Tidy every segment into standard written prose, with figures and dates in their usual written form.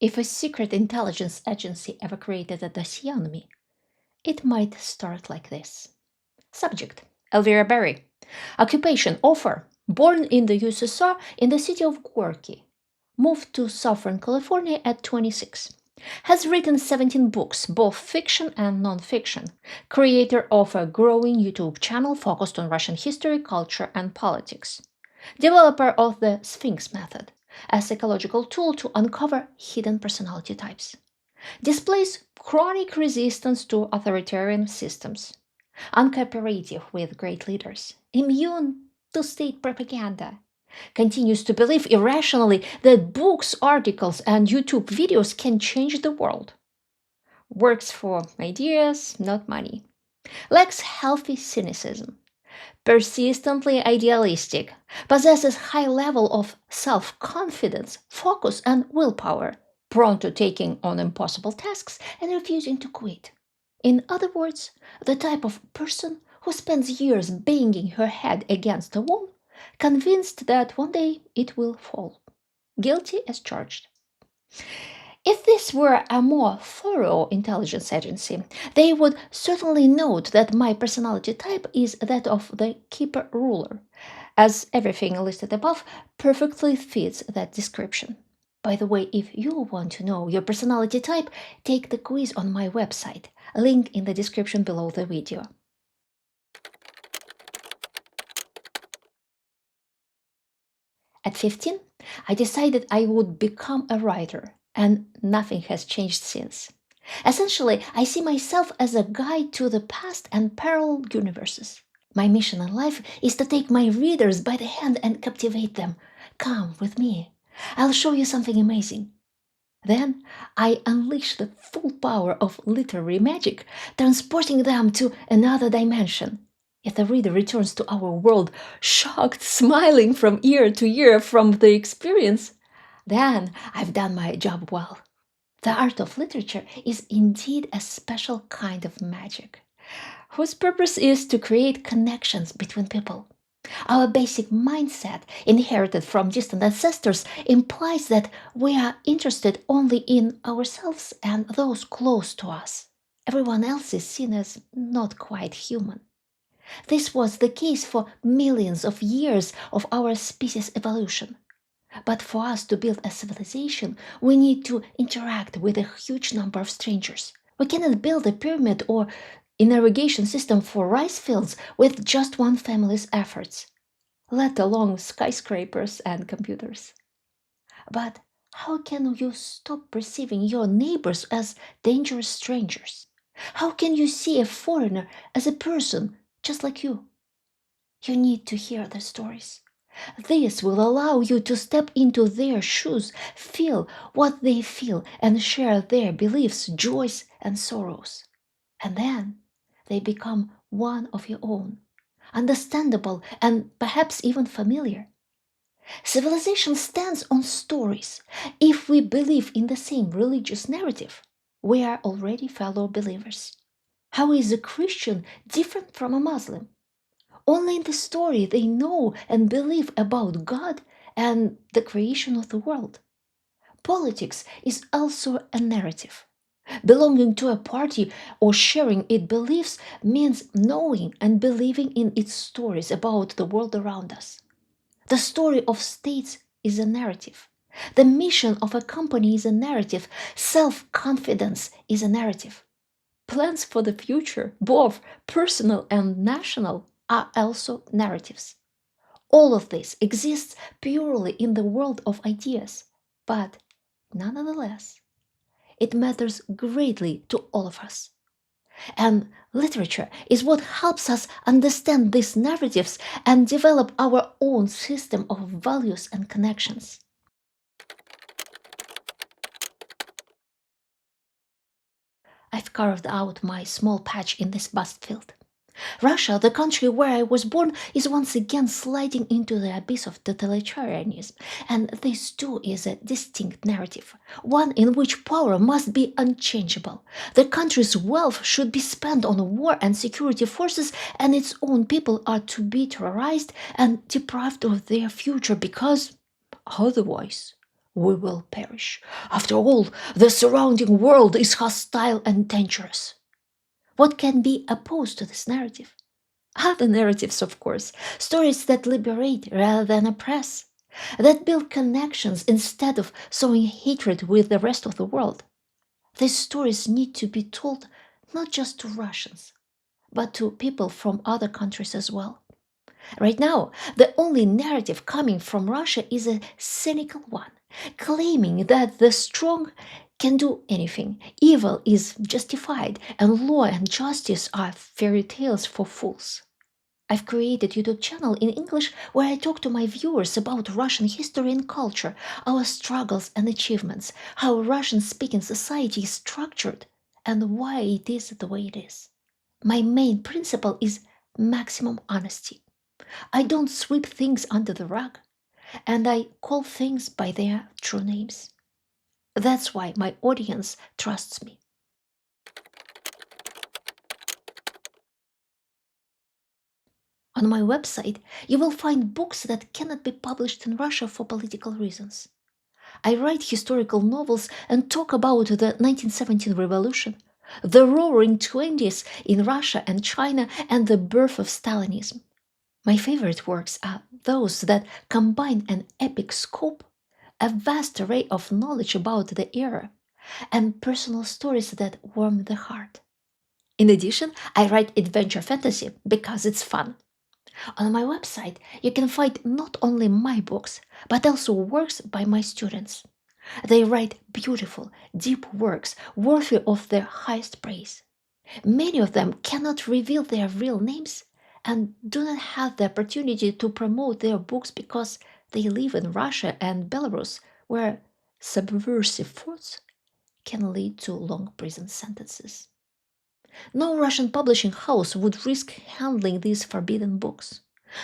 If a secret intelligence agency ever created a dossier on me, it might start like this. Subject: Elvira Bary. Occupation: author. Born in the USSR in the city of Gorky. Moved to Southern California at 26. Has written 17 books, both fiction and non-fiction. Creator of a growing YouTube channel focused on Russian history, culture, and politics. Developer of the Sphinx method, a psychological tool to uncover hidden personality types. Displays chronic resistance to authoritarian systems. Uncooperative with great leaders. Immune to state propaganda. Continues to believe irrationally that books, articles, and YouTube videos can change the world. Works for ideas, not money. Lacks healthy cynicism. Persistently idealistic. Possesses high level of self-confidence, focus, and willpower. Prone to taking on impossible tasks and refusing to quit. In other words, the type of person who spends years banging her head against a wall, convinced that one day it will fall. Guilty as charged. If this were a more thorough intelligence agency, they would certainly note that my personality type is that of the keeper ruler, as everything listed above perfectly fits that description. By the way, if you want to know your personality type, take the quiz on my website, link in the description below the video. At 15, I decided I would become a writer, and nothing has changed since. Essentially, I see myself as a guide to the past and parallel universes. My mission in life is to take my readers by the hand and captivate them. Come with me. I'll show you something amazing. Then I unleash the full power of literary magic, transporting them to another dimension. If the reader returns to our world, shocked, smiling from ear to ear from the experience, then I've done my job well. The art of literature is indeed a special kind of magic, whose purpose is to create connections between people. Our basic mindset, inherited from distant ancestors, implies that we are interested only in ourselves and those close to us. Everyone else is seen as not quite human. This was the case for millions of years of our species' evolution. But for us to build a civilization, we need to interact with a huge number of strangers. We cannot build a pyramid or an irrigation system for rice fields with just one family's efforts, let alone skyscrapers and computers. But how can you stop perceiving your neighbors as dangerous strangers? How can you see a foreigner as a person just like you? You need to hear their stories. This will allow you to step into their shoes, feel what they feel, and share their beliefs, joys, and sorrows. And then they become one of your own, understandable and perhaps even familiar. Civilization stands on stories. If we believe in the same religious narrative, we are already fellow believers. How is a Christian different from a Muslim? Only in the story they know and believe about God and the creation of the world. Politics is also a narrative. Belonging to a party or sharing its beliefs means knowing and believing in its stories about the world around us. The story of states is a narrative. The mission of a company is a narrative. Self-confidence is a narrative. Plans for the future, both personal and national, are also narratives. All of this exists purely in the world of ideas, but nonetheless, it matters greatly to all of us. And literature is what helps us understand these narratives and develop our own system of values and connections. I've carved out my small patch in this vast field. Russia, the country where I was born, is once again sliding into the abyss of totalitarianism, and this too is a distinct narrative, one in which power must be unchangeable. The country's wealth should be spent on war and security forces, and its own people are to be terrorized and deprived of their future because, otherwise, we will perish. After all, the surrounding world is hostile and dangerous. What can be opposed to this narrative? Other narratives, of course, stories that liberate rather than oppress, that build connections instead of sowing hatred with the rest of the world. These stories need to be told not just to Russians, but to people from other countries as well. Right now, the only narrative coming from Russia is a cynical one, claiming that the strong can do anything, evil is justified, and law and justice are fairy tales for fools. I've created a YouTube channel in English where I talk to my viewers about Russian history and culture, our struggles and achievements, how Russian-speaking society is structured, and why it is the way it is. My main principle is maximum honesty. I don't sweep things under the rug, and I call things by their true names. That's why my audience trusts me. On my website, you will find books that cannot be published in Russia for political reasons. I write historical novels and talk about the 1917 revolution, the roaring 20s in Russia and China, and the birth of Stalinism. My favorite works are those that combine an epic scope, a vast array of knowledge about the era, and personal stories that warm the heart. In addition, I write adventure fantasy because it's fun. On my website, you can find not only my books, but also works by my students. They write beautiful, deep works worthy of the highest praise. Many of them cannot reveal their real names and do not have the opportunity to promote their books because they live in Russia and Belarus, where subversive thoughts can lead to long prison sentences. No Russian publishing house would risk handling these forbidden books.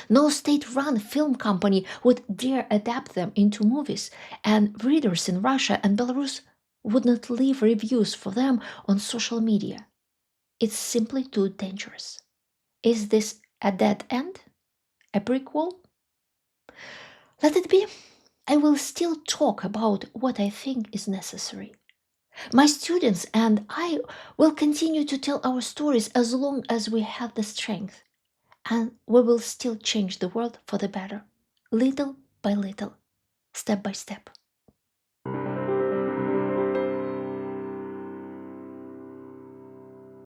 No state-run film company would dare adapt them into movies, and readers in Russia and Belarus would not leave reviews for them on social media. It's simply too dangerous. Is this a dead end? A brick wall? Let it be. I will still talk about what I think is necessary. My students and I will continue to tell our stories as long as we have the strength, and we will still change the world for the better, little by little, step by step.